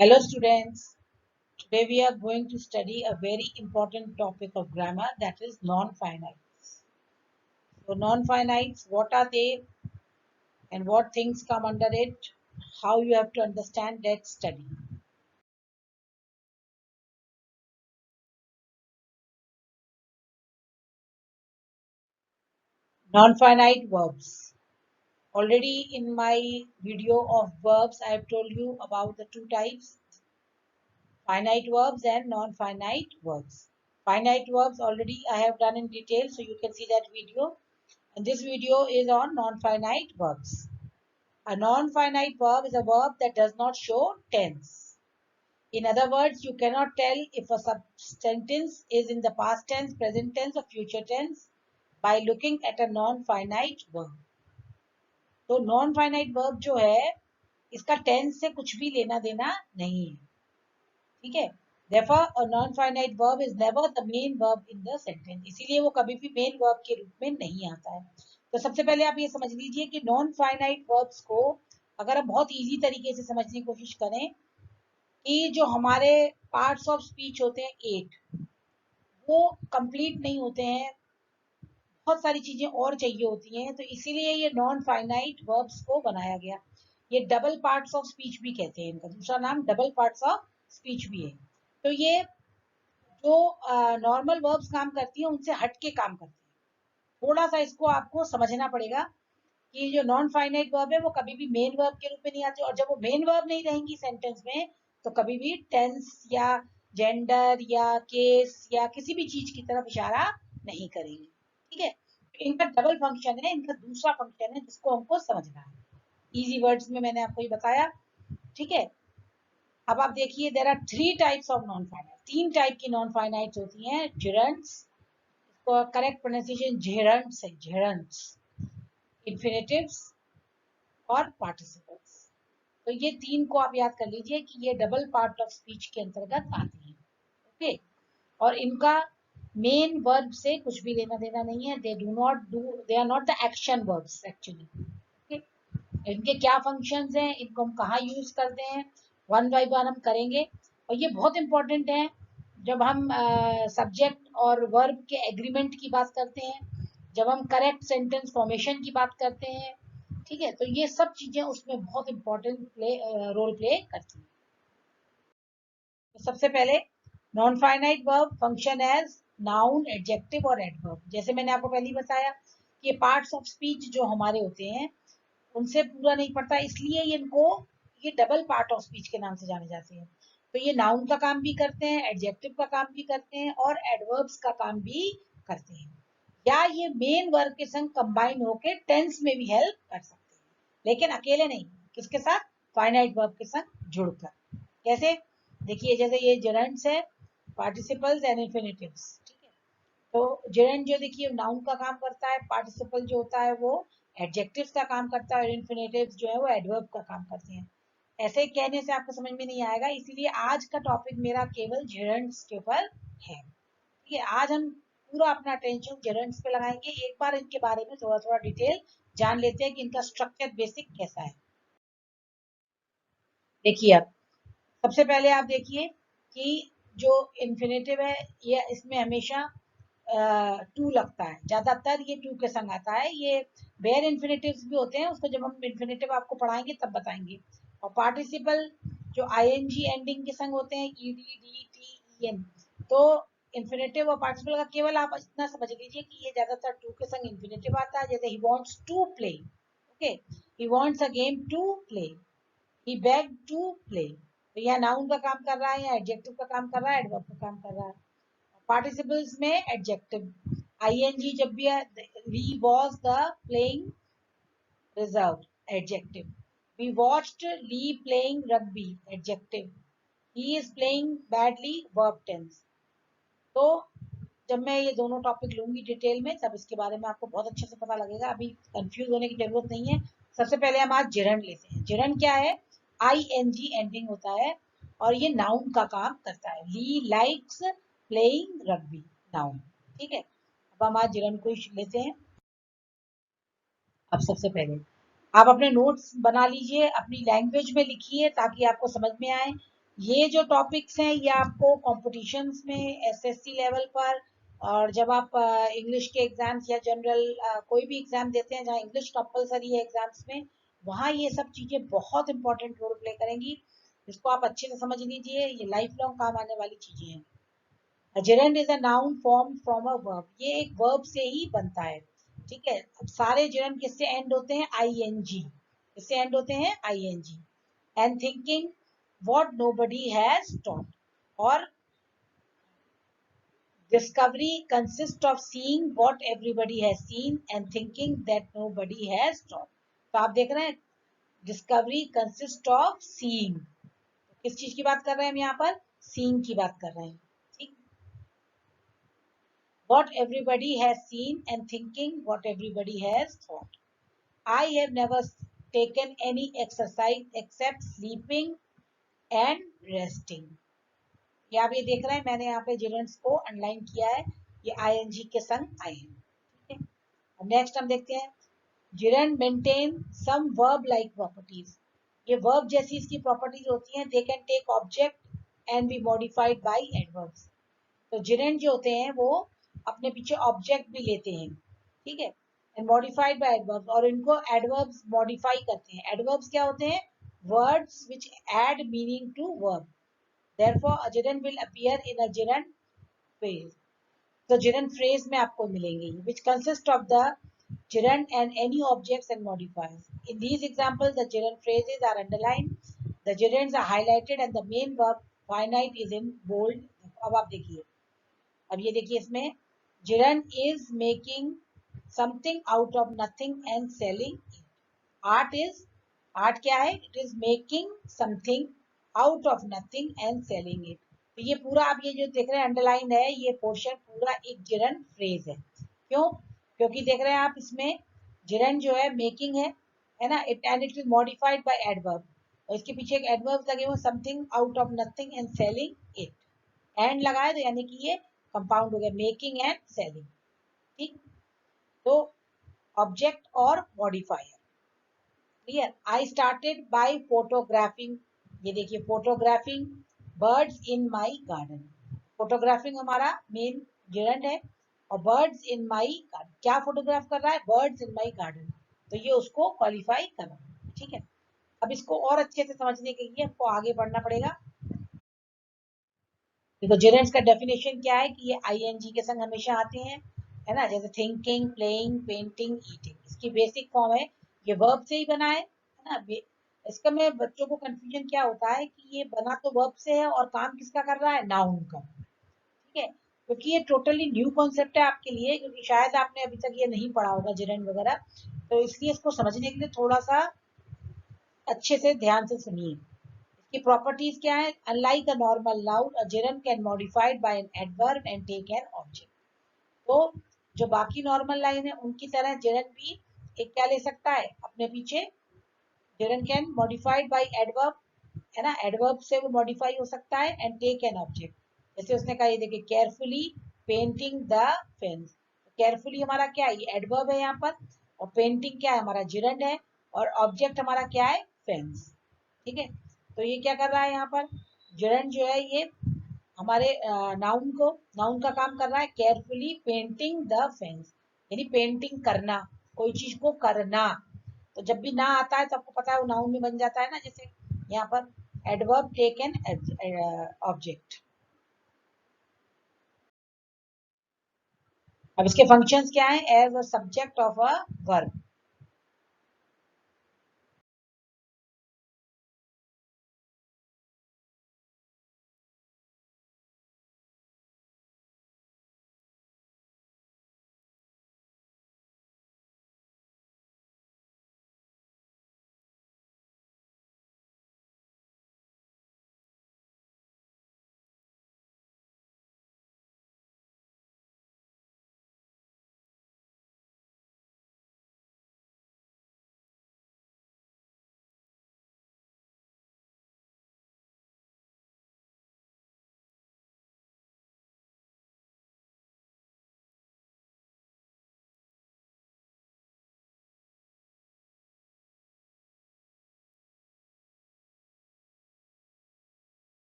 Hello students, today we are going to study a very important topic of grammar, that is non-finites. So non-finites, what are they and what things come under it, how you have to understand, let's study. Non-finite verbs. Already in my video of verbs, I have told you about the two types, finite verbs and non-finite verbs. Finite verbs already I have done in detail, so you can see that video. And this video is on non-finite verbs. A non-finite verb is a verb that does not show tense. In other words, you cannot tell if a sentence is in the past tense, present tense or future tense by looking at a non-finite verb. तो non-finite verb जो है इसका tense से कुछ भी लेना देना नहीं है, ठीक है. Therefore, a non-finite verb is never the main verb in the sentence. इसीलिए वो कभी भी main verb के रूप में नहीं आता है. तो सबसे पहले आप ये समझ लीजिए कि non-finite verbs को अगर आप बहुत इजी तरीके से समझने की कोशिश करें कि जो हमारे पार्ट्स ऑफ स्पीच होते हैं 8, वो कंप्लीट नहीं होते हैं, बहुत सारी चीजें और चाहिए होती हैं, तो इसीलिए ये नॉन फाइनाइट वर्ब्स को बनाया गया. ये डबल पार्ट्स ऑफ स्पीच भी कहते हैं, इनका दूसरा नाम डबल पार्ट्स ऑफ स्पीच भी है. तो ये जो नॉर्मल वर्ब्स काम करती है उनसे हट के काम करती है. थोड़ा सा इसको आपको समझना पड़ेगा कि जो नॉन फाइनाइट वर्ब है वो कभी भी मेन वर्ब के रूप में नहीं आते, और जब वो मेन वर्ब नहीं रहेंगी सेंटेंस में तो कभी भी टेंस या जेंडर या केस या किसी भी चीज की तरफ इशारा नहीं करेंगे, ठीक है. इनका डबल फंक्शन है, इनका दूसरा फंक्शन है जिसको हमको समझना है. इजी वर्ड्स में मैंने आपको ये बताया, ठीक है. अब आप देखिए, there are 3 types of non finite. 3 type की नॉन फाइनाइट होती हैं. जेरंट्स, करेक्ट प्रोनाउंसिएशन जेरंट्स है, जेरंट्स. इन्फिनेटिव्स और पार्टिसिपल्स. तो ये 3 को आप याद कर लीजिए कि ये डबल पार्ट ऑफ स्पीच के अंतर्गत आती हैं, ओके. और इनका मेन वर्ब से कुछ भी लेना देना नहीं है. They are not the action verbs actually, okay. इनके क्या फंक्शंस हैं, इनको हम कहाँ यूज करते हैं, वन बाय वन हम करेंगे. और ये बहुत इंपॉर्टेंट है जब हम सब्जेक्ट और वर्ब के एग्रीमेंट की बात करते हैं, जब हम करेक्ट सेंटेंस फॉर्मेशन की बात करते हैं, ठीक है. तो ये सब चीजें उसमें बहुत इंपॉर्टेंट रोल प्ले करती हैं. तो सबसे पहले non finite verb function as noun, adjective और एडवर्ब. जैसे मैंने आपको पहले ही बताया कि ये पार्ट्स ऑफ स्पीच जो हमारे होते हैं उनसे पूरा नहीं पड़ता, इसलिए इनको ये डबल पार्ट ऑफ स्पीच के नाम से जाने जाते हैं. तो ये नाउन का काम भी करते हैं, एडजेक्टिव का काम भी करते हैं और एडवर्ब्स का काम भी करते हैं. या ये मेन वर्ब के संग कंबाइन होकर टेंस में भी हेल्प कर सकते हैं, लेकिन अकेले नहीं. किसके साथ? फाइनाइट वर्ब के संग जुड़कर. कैसे? देखिए, जैसे ये जेरेंट्स है, पार्टिसिपल्स एंड इन्फिनेटिव्स, ठीक है. तो जेरेंट जो देखिए नाउन का काम करता है, पार्टिसिपल जो होता है वो एडजेक्टिव्स का काम करता है और इन्फिनेटिव्स जो है वो एडवर्ब का काम करते हैं. ऐसे कहने से आपको समझ में नहीं आएगा, इसीलिए आज का टॉपिक मेरा केवल जेरेंट्स के ऊपर है, ठीक है. आज हम पूरा अपना अटेंशन जेरेंट्स पे लगाएंगे. एक बार इनके बारे में थोड़ा थोड़ा डिटेल जान लेते हैं कि इनका स्ट्रक्चर बेसिक कैसा है. देखिए, आप सबसे पहले आप देखिए कि जो इन्फिनेटिव है ये इसमें हमेशा टू लगता है, ज्यादातर ये टू के संग आता है. ये बेयर इन्फिनेटिव्स भी होते हैं, उसको जब हम इन्फिनेटिव आपको पढ़ाएंगे तब बताएंगे. और पार्टिसिपल जो आईएनजी एंडिंग के संग होते हैं, ईडी डी टी एन. तो इन्फिनेटिव और पार्टिसिपल का केवल आप इतना समझ लीजिए कि ये ज्यादातर टू के संग इन्फिनेटिव आता है. जैसे he wants to play, okay, he wants a game to play, he begged to play. तो यह नाउन का काम कर रहा है या एडजेक्टिव का काम कर रहा है, एडवर्ब का काम कर रहा है. पार्टिसिपल्स में एडजेक्टिव, आईएनजी जब भी है, he was the playing reserved, adjective. We watched Lee playing rugby, adjective. He is playing badly, verb tense. तो जब मैं ये दोनों टॉपिक लूंगी डिटेल में तब इसके बारे में आपको बहुत अच्छे से पता लगेगा, अभी कंफ्यूज होने की जरूरत नहीं है. सबसे पहले हम आज जेरंड लेते हैं. जेरंड क्या है? आईएनजी एंडिंग होता है और ये नाउन का काम करता है. ली लाइक्स प्लेइंग रग्बी, नाउन, ठीक है. अब हम आज जेरंड को लेते हैं. अब सबसे पहले आप अपने नोट्स बना लीजिए, अपनी लैंग्वेज में लिखिए ताकि आपको समझ में आए. ये जो टॉपिक्स हैं ये आपको कॉम्पिटिशन्स में एसएससी लेवल पर, और जब आप इंग्लिश के एग्जाम्स या जनरल कोई भी एग्जाम देते हैं जहाँ इंग्लिश कंपलसरी है एग्जाम्स में, वहाँ ये सब चीजें बहुत इंपॉर्टेंट रोल प्ले करेंगी। इसको आप अच्छे से समझ लीजिए, ये लाइफ लॉन्ग काम आने वाली चीजें हैं। A gerund is a noun formed from a verb. ये एक verb से ही बनता है, ठीक है। अब सारे gerund किससे end होते हैं? ing। किससे end होते हैं? ing। And thinking what nobody has taught, और discovery consists of seeing what everybody has seen and thinking that nobody has taught। तो आप देख रहे हैं discovery consists of seeing, किस चीज की बात कर रहे हैं हम यहाँ पर? seeing की बात कर रहे हैं, ठीक। What everybody has seen and thinking what everybody has thought। I have never taken any exercise except sleeping and resting। ये आप ये देख रहे हैं, मैंने यहाँ पे gerunds को अंडरलाइन किया है, ये ing के संग आए हैं, ठीक है। अब नेक्स्ट हम देखते हैं, gerund maintain some verb like properties। ये verb जैसी इसकी प्रॉपर्टीज होती हैं। they can take object and be modified by adverbs। तो gerund जो होते हैं वो अपने पीछे ऑब्जेक्ट भी लेते हैं, ठीक है। एंड मॉडिफाइड बाय एडवर्ब्स, और इनको एडवर्ब्स मॉडिफाई करते हैं। एडवर्ब्स क्या होते हैं? Words which add meaning to verb. Therefore a gerund will appear in a gerund phrase। तो gerund phrase में आपको मिलेंगे, which consist of the gerund and any objects and modifiers। In these examples the gerund phrases are underlined, the gerunds are highlighted and the main verb finite is in bold। अब आप देखिए, अब ये देखिए इसमें gerund is making something out of nothing and selling it। art is, art क्या है? it is making something out of nothing and selling it। तो ये पूरा आप ये जो देख रहे हैं अंडरलाइन है, ये पोर्शन पूरा एक gerund फ्रेज है। क्यों? क्योंकि देख रहे हैं आप इसमें gerund जो है मेकिंग है ना, it and it is modified by adverb, और इसके पीछे एक एडवर्ब लगे हुए something out of nothing and selling it. And लगाए तो यानी कि ये कंपाउंड हो गया, मेकिंग एंड सेलिंग, ठीक। तो ऑब्जेक्ट और modifier, clear. I started by photographing, ये देखिए photographing birds in my garden. Photographing हमारा मेन gerund है, और बर्ड्स इन माय गार्डन क्या फोटोग्राफ कर रहा है? Birds in my garden. तो ये उसको क्वालिफाई कर रहा है, ठीक है। अब इसको और अच्छे से समझने के लिए आपको आगे बढ़ना पड़ेगा। देखो gerunds का डेफिनेशन क्या है कि ये ing के संग हमेशा आते हैं, है ना, जैसे थिंकिंग, प्लेइंग, पेंटिंग, ईटिंग। इसकी बेसिक फॉर्म है, ये वर्ब से ही बना है ना। इसका में बच्चों को कंफ्यूजन क्या होता है कि ये बना तो वर्ब से है और काम किसका कर रहा है? नाउन का, ठीक है। क्योंकि ये टोटली न्यू कॉन्सेप्ट है आपके लिए, क्योंकि शायद आपने अभी तक ये नहीं पढ़ा होगा gerund वगैरह, तो इसलिए इसको समझने के लिए थोड़ा सा अच्छे से ध्यान से सुनिए। की प्रॉपर्टीज क्या है? Unlike a normal noun a gerund can modified by an adverb and take an object. तो जो बाकी नॉर्मल लाइन है उनकी तरह gerund भी एक क्या ले सकता है अपने पीछे? gerund can modified bye adverb, है ना, एडवर्ब से वो मॉडिफाई हो सकता है, एंड टेक एन ऑब्जेक्ट। जैसे उसने कहा, ये देखिए carefully painting the fence. Carefully हमारा क्या है? ये एडवर्ब है यहाँ पर, और पेंटिंग क्या है? हमारा gerund है, और ऑब्जेक्ट हमारा क्या है? फेंस, ठीक है। तो ये क्या कर रहा है यहाँ पर? gerund जो है ये हमारे नाउन का काम कर रहा है, केयरफुली पेंटिंग द फेंस, यानी पेंटिंग करना, कोई चीज को करना। तो जब भी ना आता है तो आपको पता है वो नाउन में बन जाता है ना, जैसे यहाँ पर एडवर्ब टेक एन ऑब्जेक्ट। अब इसके फंक्शंस क्या है? As a subject of a verb,